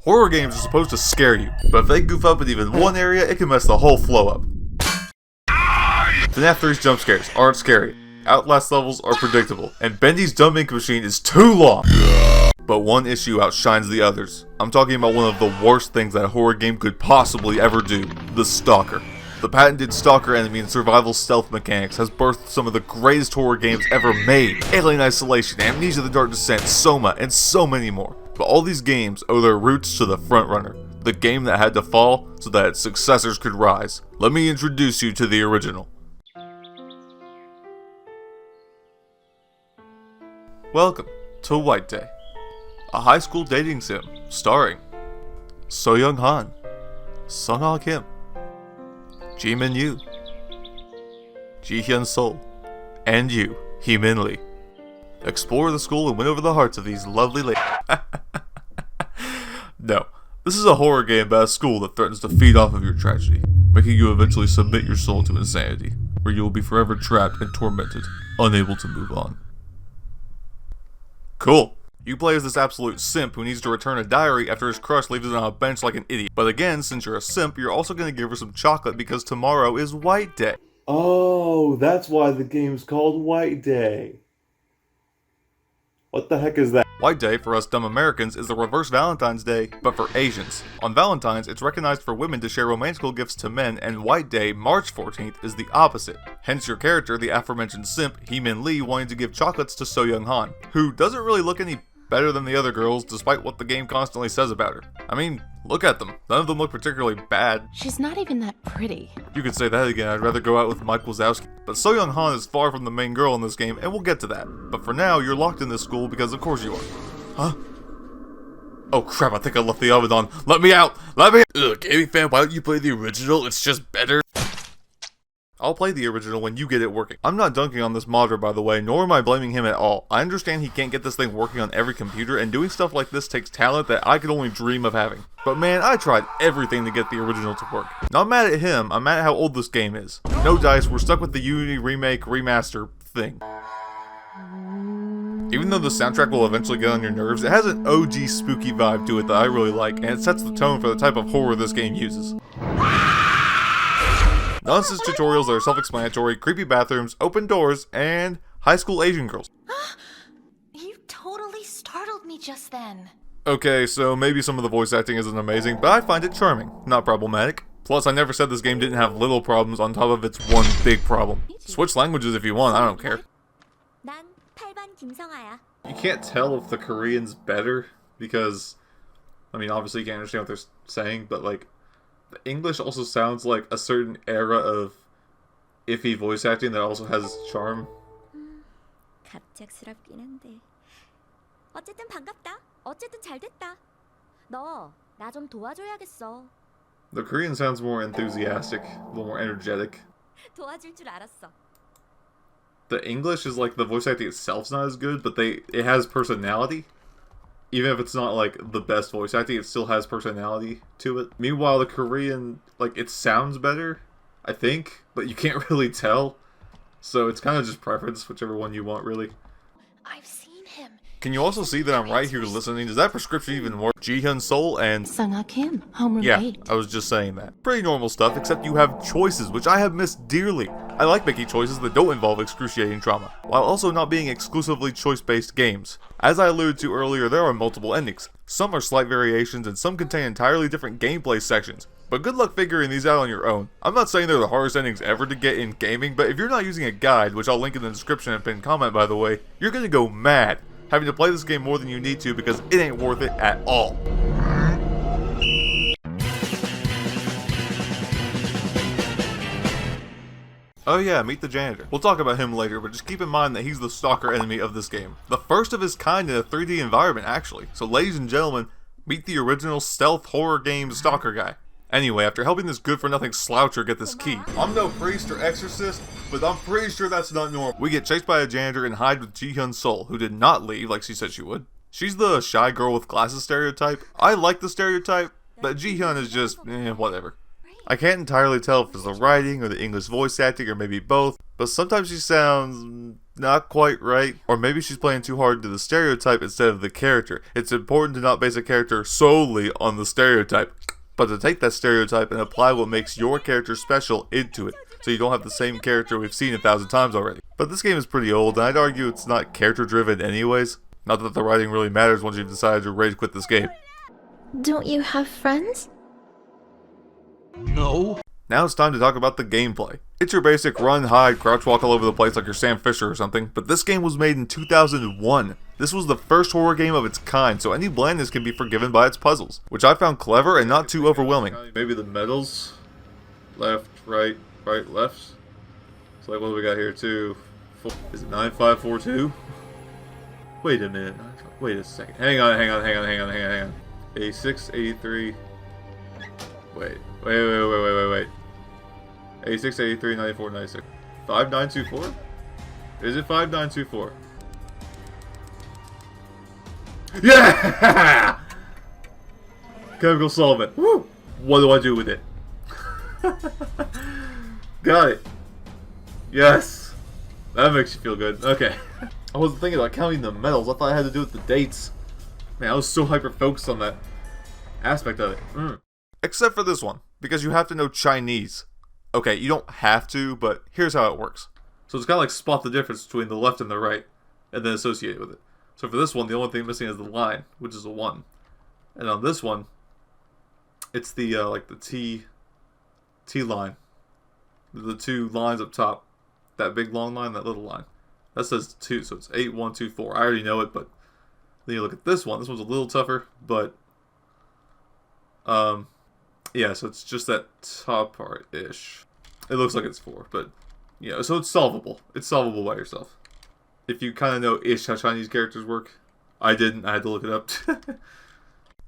Horror games are supposed to scare you, but if they goof up in even one area, it can mess the whole flow up. FNAF 3's jump scares aren't scary, Outlast levels are predictable, and Bendy's dumb ink machine is too long. But one issue outshines the others. I'm talking about one of the worst things that a horror game could possibly ever do, the Stalker. The patented Stalker enemy and survival stealth mechanics has birthed some of the greatest horror games ever made. Alien Isolation, Amnesia the Dark Descent, Soma, and so many more. But all these games owe their roots to the frontrunner, the game that had to fall so that its successors could rise. Let me introduce you to the original. Welcome to White Day, a high school dating sim starring So Young Han, Sung Ha Kim, Ji Min Yu, Ji Hyun Sol, and you, Hee Min Lee. Explore the school and win over the hearts of these lovely ladies. No, this is a horror game about a school that threatens to feed off of your tragedy, making you eventually submit your soul to insanity, where you will be forever trapped and tormented, unable to move on. Cool. You play as this absolute simp who needs to return a diary after his crush leaves it on a bench like an idiot. But again, since you're a simp, you're also going to give her some chocolate because tomorrow is White Day. Oh, that's why the game's called White Day. What the heck is that? White Day, for us dumb Americans, is the reverse Valentine's Day, but for Asians. On Valentine's, it's recognized for women to share romantical gifts to men, and White Day, March 14th, is the opposite. Hence your character, the aforementioned simp, Hee Min Lee, wanting to give chocolates to So Young Han, who doesn't really look any better than the other girls, despite what the game constantly says about her. I mean, look at them. None of them look particularly bad. She's not even that pretty. You could say that again. I'd rather go out with Mike Wazowski. But So Young Han is far from the main girl in this game, and we'll get to that. But for now, you're locked in this school because of course you are. Huh? Oh crap, I think I left the oven on. Let me out! Let me out! Ugh, Gaming Fan, why don't you play the original? It's just better. I'll play the original when you get it working. I'm not dunking on this modder, by the way, nor am I blaming him at all. I understand he can't get this thing working on every computer, and doing stuff like this takes talent that I could only dream of having. But man, I tried everything to get the original to work. Not mad at him, I'm mad at how old this game is. No dice, we're stuck with the Unity remake, remaster thing. Even though the soundtrack will eventually get on your nerves, it has an OG spooky vibe to it that I really like, and it sets the tone for the type of horror this game uses. Nonsense tutorials that are self-explanatory, creepy bathrooms, open doors, and high school Asian girls. You totally startled me just then. Okay, so maybe some of the voice acting isn't amazing, but I find it charming, not problematic. Plus, I never said this game didn't have little problems on top of its one big problem. Switch languages if you want, I don't care. You can't tell if the Korean's better, because, I mean, obviously you can't understand what they're saying, but like, the English also sounds like a certain era of iffy voice acting that also has its charm. 갑작스럽긴 한데. 어쨌든 반갑다. 어쨌든 잘 됐다. 너 나 좀 도와줘야겠어. The Korean sounds more enthusiastic, a little more energetic. 도와줄 줄 알았어. The English is like the voice acting itself's not as good, but it has personality. Even if it's not like the best voice acting, it still has personality to it. Meanwhile, the Korean, like, it sounds better, I think, but you can't really tell. So it's kind of just preference, whichever one you want, really. I've seen him. Can you also see that I'm right here listening? Does that prescription even work? Ji Hyun Sol and Sung Ha Kim, home roommate. Yeah, I was just saying that. Pretty normal stuff, except you have choices, which I have missed dearly. I like making choices that don't involve excruciating trauma, while also not being exclusively choice-based games. As I alluded to earlier, there are multiple endings. Some are slight variations, and some contain entirely different gameplay sections. But good luck figuring these out on your own. I'm not saying they're the hardest endings ever to get in gaming, but if you're not using a guide, which I'll link in the description and pinned comment by the way, you're gonna go mad, having to play this game more than you need to because it ain't worth it at all. Oh yeah, meet the janitor. We'll talk about him later, but just keep in mind that he's the stalker enemy of this game. The first of his kind in a 3D environment, actually. So ladies and gentlemen, meet the original stealth horror game stalker guy. Anyway, after helping this good-for-nothing sloucher get this key, I'm no priest or exorcist, but I'm pretty sure that's not normal. We get chased by a janitor and hide with Ji Hyun Sol, who did not leave like she said she would. She's the shy girl with glasses stereotype. I like the stereotype, but Ji Hyun is just, whatever. I can't entirely tell if it's the writing or the English voice acting or maybe both, but sometimes she sounds not quite right. Or maybe she's playing too hard to the stereotype instead of the character. It's important to not base a character solely on the stereotype, but to take that stereotype and apply what makes your character special into it, so you don't have the same character we've seen 1,000 times already. But this game is pretty old, and I'd argue it's not character driven anyways. Not that the writing really matters once you've decided to rage quit this game. Don't you have friends? No. Now it's time to talk about the gameplay. It's your basic run, hide, crouch walk all over the place like you're Sam Fisher or something, but this game was made in 2001. This was the first horror game of its kind, so any blandness can be forgiven by its puzzles, which I found clever and not too overwhelming. Maybe the medals? Left, right, left? So like what do we got here? 2, 4, is it 9542? Wait a minute, wait a second. Hang on. 86, 83. Wait. 86, 83, 94, 96. 5924? Is it 5924? Yeah! Chemical solvent. Woo! What do I do with it? Got it. Yes. That makes you feel good. Okay. I wasn't thinking about counting the medals. I thought I had to do with the dates. Man, I was so hyper-focused on that aspect of it. Except for this one, because you have to know Chinese. Okay, you don't have to, but here's how it works. So it's kind of like spot the difference between the left and the right, and then associate it with it. So for this one, the only thing missing is the line, which is a 1. And on this one, it's the like the T line. The 2 lines up top. That big long line, that little line. That says 2, so it's 8, 1, 2, 4. I already know it, but then you look at this one. This one's a little tougher, but yeah, so it's just that top part-ish. It looks like it's 4, but yeah, so it's solvable. It's solvable by yourself. If you kind of know ish how Chinese characters work. I didn't. I had to look it up.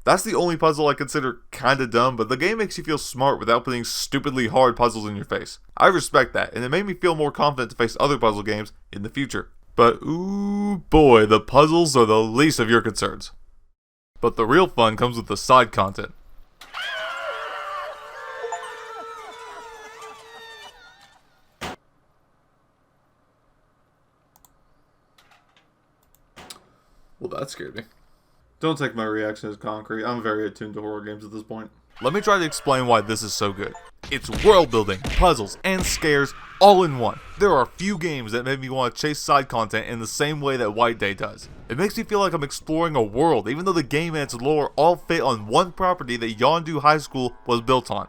That's the only puzzle I consider kind of dumb, but the game makes you feel smart without putting stupidly hard puzzles in your face. I respect that, and it made me feel more confident to face other puzzle games in the future. But ooh boy, the puzzles are the least of your concerns. But the real fun comes with the side content. Well, that scared me. Don't take my reaction as concrete. I'm very attuned to horror games at this point. Let me try to explain why this is so good. It's world building, puzzles, and scares all in one. There are few games that make me want to chase side content in the same way that White Day does. It makes me feel like I'm exploring a world, even though the game and its lore all fit on one property that Yondu High School was built on.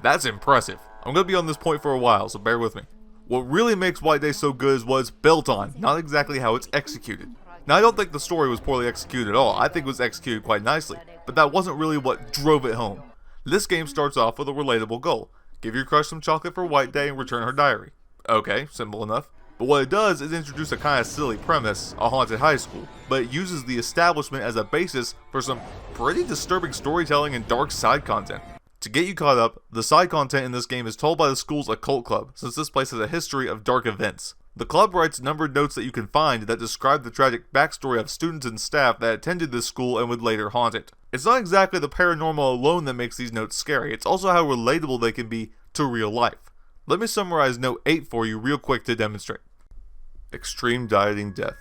That's impressive. I'm going to be on this point for a while, so bear with me. What really makes White Day so good is what it's built on, not exactly how it's executed. Now, I don't think the story was poorly executed at all. I think it was executed quite nicely, but that wasn't really what drove it home. This game starts off with a relatable goal. Give your crush some chocolate for White Day and return her diary. Okay, simple enough. But what it does is introduce a kind of silly premise, a haunted high school, but it uses the establishment as a basis for some pretty disturbing storytelling and dark side content. To get you caught up, the side content in this game is told by the school's occult club, since this place has a history of dark events. The club writes numbered notes that you can find that describe the tragic backstory of students and staff that attended this school and would later haunt it. It's not exactly the paranormal alone that makes these notes scary, it's also how relatable they can be to real life. Let me summarize note 8 for you real quick to demonstrate. Extreme dieting death.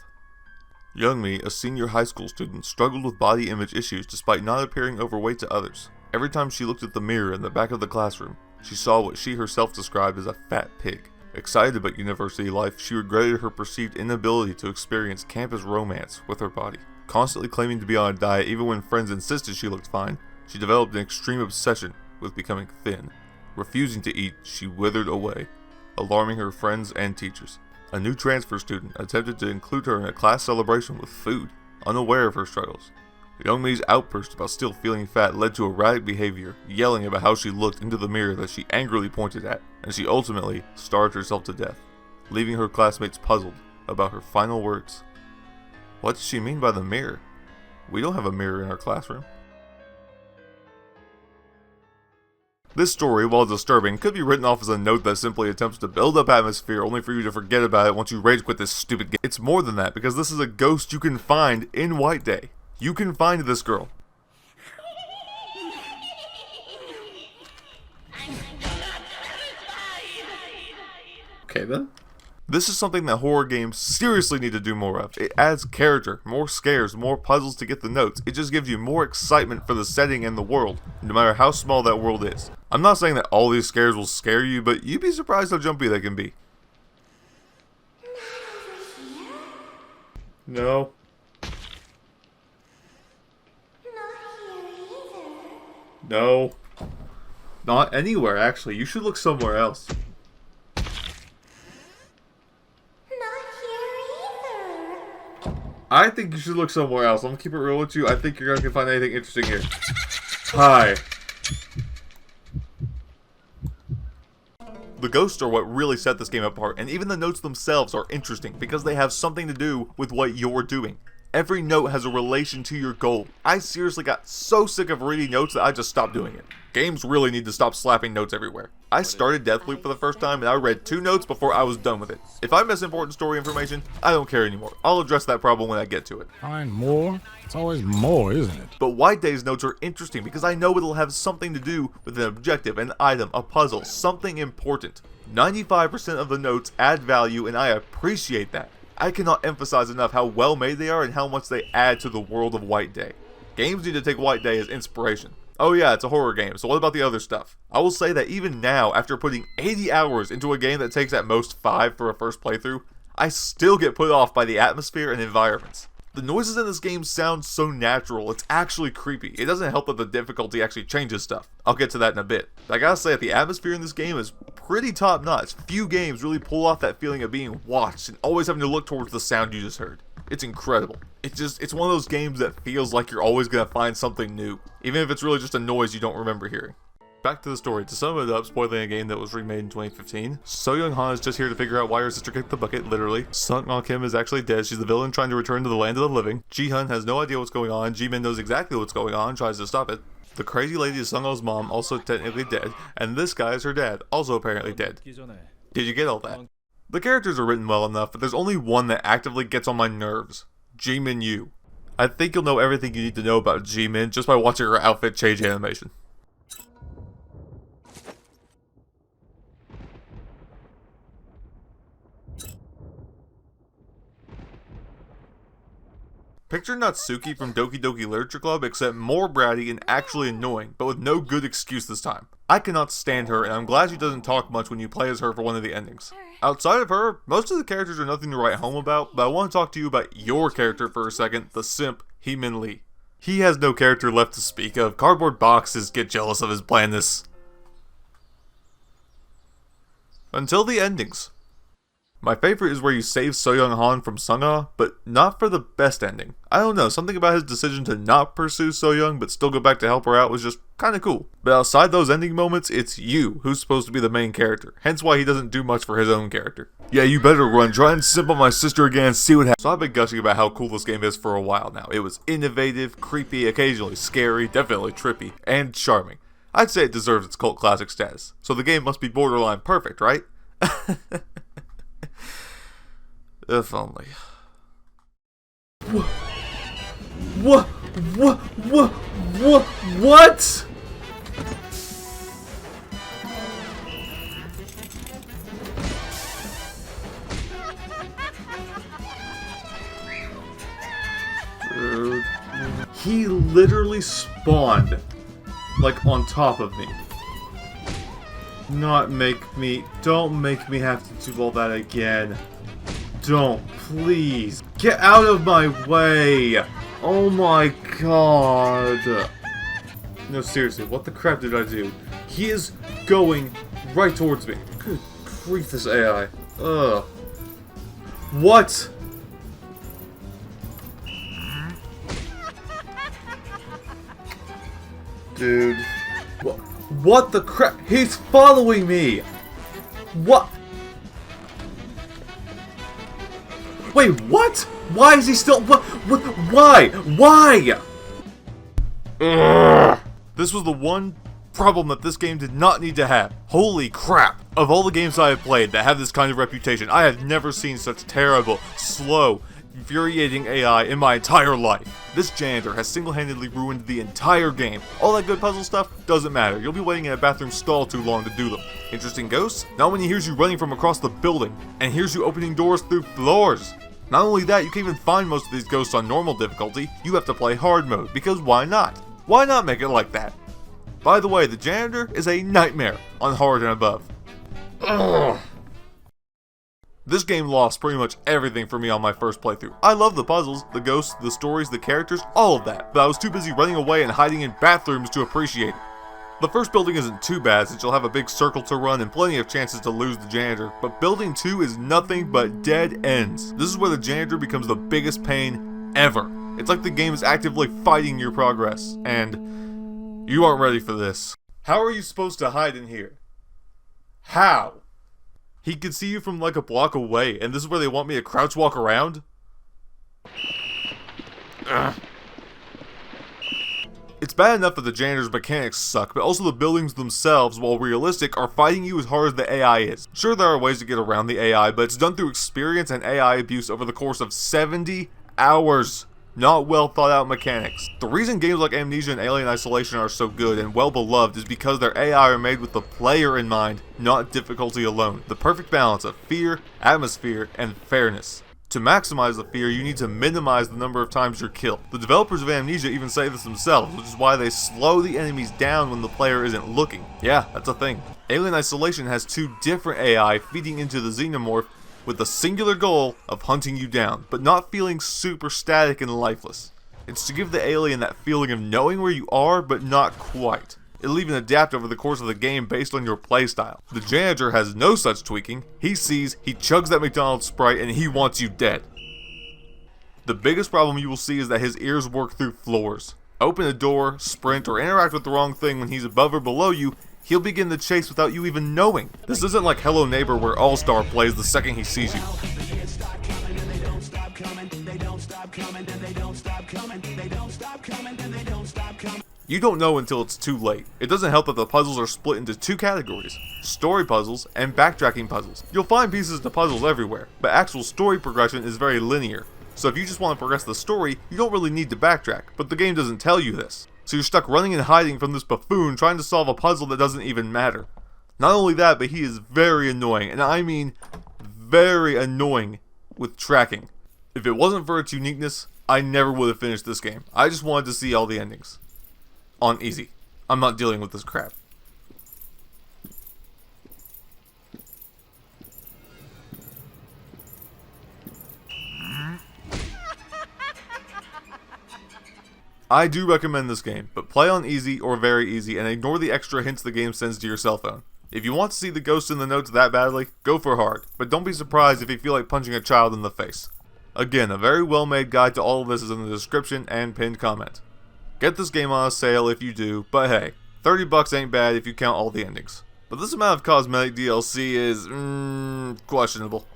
Young Me, a senior high school student, struggled with body image issues despite not appearing overweight to others. Every time she looked at the mirror in the back of the classroom, she saw what she herself described as a fat pig. Excited about university life, she regretted her perceived inability to experience campus romance with her body. Constantly claiming to be on a diet even when friends insisted she looked fine, she developed an extreme obsession with becoming thin. Refusing to eat, she withered away, alarming her friends and teachers. A new transfer student attempted to include her in a class celebration with food, unaware of her struggles. Young Me's outburst about still feeling fat led to erratic behavior, yelling about how she looked into the mirror that she angrily pointed at, and she ultimately starved herself to death, leaving her classmates puzzled about her final words. What does she mean by the mirror? We don't have a mirror in our classroom. This story, while disturbing, could be written off as a note that simply attempts to build up atmosphere only for you to forget about it once you rage quit this stupid game. It's more than that, because this is a ghost you can find in White Day. You can find this girl. Okay then. This is something that horror games seriously need to do more of. It adds character, more scares, more puzzles to get the notes. It just gives you more excitement for the setting and the world, no matter how small that world is. I'm not saying that all these scares will scare you, but you'd be surprised how jumpy they can be. No. No. Not anywhere, actually. You should look somewhere else. I think you should look somewhere else. I'm gonna keep it real with you. I think you're not gonna find anything interesting here. Hi. The ghosts are what really set this game apart, and even the notes themselves are interesting because they have something to do with what you're doing. Every note has a relation to your goal. I seriously got so sick of reading notes that I just stopped doing it. Games really need to stop slapping notes everywhere. I started Deathloop for the first time and I read 2 notes before I was done with it. If I miss important story information, I don't care anymore. I'll address that problem when I get to it. Find more? It's always more, isn't it? But White Day's notes are interesting because I know it'll have something to do with an objective, an item, a puzzle, something important. 95% of the notes add value and I appreciate that. I cannot emphasize enough how well made they are and how much they add to the world of White Day. Games need to take White Day as inspiration. Oh yeah, it's a horror game, so what about the other stuff? I will say that even now, after putting 80 hours into a game that takes at most 5 for a first playthrough, I still get put off by the atmosphere and environments. The noises in this game sound so natural, it's actually creepy. It doesn't help that the difficulty actually changes stuff. I'll get to that in a bit. But I gotta say that the atmosphere in this game is pretty top notch. Few games really pull off that feeling of being watched and always having to look towards the sound you just heard. It's incredible. It's one of those games that feels like you're always gonna find something new, even if it's really just a noise you don't remember hearing. Back to the story. To sum it up, spoiling a game that was remade in 2015, So-Young Han is just here to figure out why her sister kicked the bucket, literally. Sung-Ah Kim is actually dead, she's the villain trying to return to the land of the living. Ji-Hun has no idea what's going on, Ji-Min knows exactly what's going on, tries to stop it. The crazy lady is Sung-Ah's mom, also technically dead, and this guy is her dad, also apparently dead. Did you get all that? The characters are written well enough, but there's only one that actively gets on my nerves. Ji-Min Yu. I think you'll know everything you need to know about Ji-Min just by watching her outfit change animation. Picture Natsuki from Doki Doki Literature Club, except more bratty and actually annoying, but with no good excuse this time. I cannot stand her, and I'm glad she doesn't talk much when you play as her for one of the endings. Outside of her, most of the characters are nothing to write home about, but I want to talk to you about your character for a second, the simp, Hee-Min Lee. He has no character left to speak of. Cardboard boxes get jealous of his blandness. Until the endings. My favorite is where you save So-Young Han from Sung-Ah, but not for the best ending. I don't know, something about his decision to not pursue So-Young but still go back to help her out was just kinda cool. But outside those ending moments, it's you who's supposed to be the main character, hence why he doesn't do much for his own character. Yeah, you better run, try and simp on my sister again and see what happens. So I've been gushing about how cool this game is for a while now. It was innovative, creepy, occasionally scary, definitely trippy, and charming. I'd say it deserves its cult classic status. So the game must be borderline perfect, right? If only. What? Dude. He literally spawned, like, on top of me. Don't make me have to do all that again. Don't, please. Get out of my way! Oh my god. No, seriously, what the crap did I do? He is going right towards me. Good grief, this AI. Ugh. What? Dude. What the crap? He's following me! What? Wait, what? Why is he still? What? Why? Why? Ugh. This was the one problem that this game did not need to have. Holy crap! Of all the games I have played that have this kind of reputation, I have never seen such terrible, slow, infuriating AI in my entire life. This janitor has single-handedly ruined the entire game. All that good puzzle stuff doesn't matter. You'll be waiting in a bathroom stall too long to do them. Interesting ghosts? Not when he hears you running from across the building, and hears you opening doors through floors. Not only that, you can't even find most of these ghosts on normal difficulty. You have to play hard mode, because why not? Why not make it like that? By the way, the janitor is a nightmare on hard and above. Ugh. This game lost pretty much everything for me on my first playthrough. I love the puzzles, the ghosts, the stories, the characters, all of that, but I was too busy running away and hiding in bathrooms to appreciate it. The first building isn't too bad since you'll have a big circle to run and plenty of chances to lose the janitor, but building 2 is nothing but dead ends. This is where the janitor becomes the biggest pain ever. It's like the game is actively fighting your progress, and you aren't ready for this. How are you supposed to hide in here? How? He can see you from like a block away, and this is where they want me to crouch walk around? Ugh. It's bad enough that the janitor's mechanics suck, but also the buildings themselves, while realistic, are fighting you as hard as the AI is. Sure, there are ways to get around the AI, but it's done through experience and AI abuse over the course of 70 hours. Not well thought out mechanics. The reason games like Amnesia and Alien Isolation are so good and well beloved is because their AI are made with the player in mind, not difficulty alone. The perfect balance of fear, atmosphere, and fairness. To maximize the fear, you need to minimize the number of times you're killed. The developers of Amnesia even say this themselves, which is why they slow the enemies down when the player isn't looking. Yeah, that's a thing. Alien Isolation has 2 different AI feeding into the xenomorph with the singular goal of hunting you down, but not feeling super static and lifeless. It's to give the alien that feeling of knowing where you are, but not quite. It'll even adapt over the course of the game based on your playstyle. The janitor has no such tweaking. He sees, he chugs that McDonald's Sprite, and he wants you dead. The biggest problem you will see is that his ears work through floors. Open a door, sprint, or interact with the wrong thing when he's above or below you, he'll begin the chase without you even knowing. This isn't like Hello Neighbor where All-Star plays the second he sees you. You don't know until it's too late. It doesn't help that the puzzles are split into 2 categories, story puzzles and backtracking puzzles. You'll find pieces to puzzles everywhere, but actual story progression is very linear. So if you just want to progress the story, you don't really need to backtrack, but the game doesn't tell you this. So you're stuck running and hiding from this buffoon trying to solve a puzzle that doesn't even matter. Not only that, but he is very annoying, and I mean very annoying with tracking. If it wasn't for its uniqueness, I never would have finished this game. I just wanted to see all the endings. On easy. I'm not dealing with this crap. I do recommend this game, but play on easy or very easy and ignore the extra hints the game sends to your cell phone. If you want to see the ghost in the notes that badly, go for hard, but don't be surprised if you feel like punching a child in the face. Again, a very well made guide to all of this is in the description and pinned comment. Get this game on a sale if you do, but hey, $30 ain't bad if you count all the endings. But this amount of cosmetic DLC is, questionable.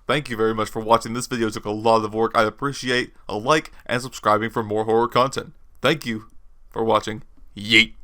Thank you very much for watching. This video took a lot of work. I'd appreciate a like and subscribing for more horror content. Thank you for watching. Yeet.